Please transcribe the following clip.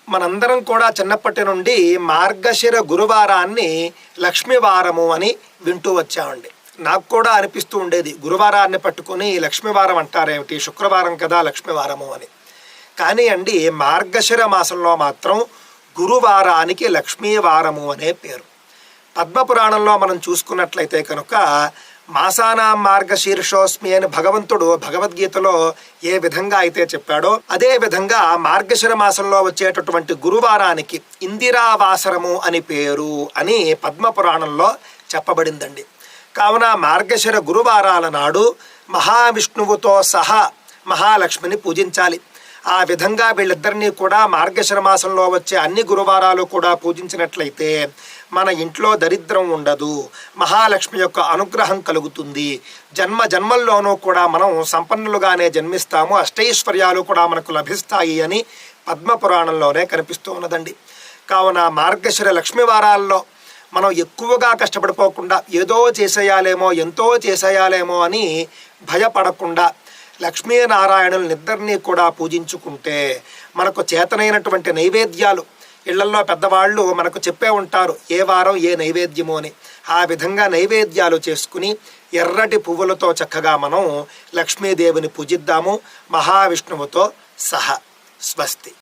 మనందరం కూడా చిన్నప్పటి నుండి మార్గశిర గురువారాన్ని లక్ష్మీవారము అని వింటూ వచ్చామండి. నాకు కూడా అనిపిస్తూ ఉండేది, గురువారాన్ని పట్టుకొని లక్ష్మీవారం అంటారేమిటి, శుక్రవారం కదా లక్ష్మీవారము అని. కానీ అండి, మార్గశిర మాసంలో మాత్రం గురువారానికి లక్ష్మీవారము అనే పేరు. పద్మపురాణంలో మనం చూసుకున్నట్లయితే కనుక మాసానాం మార్గశీర్షోస్మి అని భగవంతుడు భగవద్గీతలో ఏ విధంగా అయితే చెప్పాడో అదే విధంగా మార్గశిర మాసంలో వచ్చేటటువంటి గురువారానికి ఇందిరావాసరము అని పేరు అని పద్మపురాణంలో చెప్పబడిందండి. కావున మార్గశిర గురువారాల నాడు మహావిష్ణువుతో సహా మహాలక్ష్మిని పూజించాలి. ఆ విధంగా వీళ్ళిద్దరినీ కూడా మార్గశిర మాసంలో వచ్చే అన్ని గురువారాలు కూడా పూజించినట్లయితే మన ఇంట్లో దరిద్రం ఉండదు, మహాలక్ష్మి యొక్క అనుగ్రహం కలుగుతుంది, జన్మ జన్మల్లోనూ కూడా మనం సంపన్నులుగానే జన్మిస్తాము, అష్టైశ్వర్యాలు కూడా మనకు లభిస్తాయి అని పద్మపురాణంలోనే కనిపిస్తూ ఉన్నదండి. కావున మార్గశిర లక్ష్మీవారాల్లో మనం ఎక్కువగా కష్టపడిపోకుండా ఏదో చేసేయాలేమో ఎంతో చేసేయాలేమో అని భయపడకుండా లక్ష్మీనారాయణులనిద్దరినీ కూడా పూజించుకుంటే మనకు చేతనైనటువంటి నైవేద్యాలు ఇళ్లల్లో పెద్దవాళ్ళు మనకు చెప్పే ఉంటారు ఏ వారం ఏ నైవేద్యము అని. ఆ విధంగా నైవేద్యాలు చేసుకుని ఎర్రటి పువ్వులతో చక్కగా మనం లక్ష్మీదేవిని పూజిద్దాము, మహావిష్ణువుతో సహా. స్వస్తి.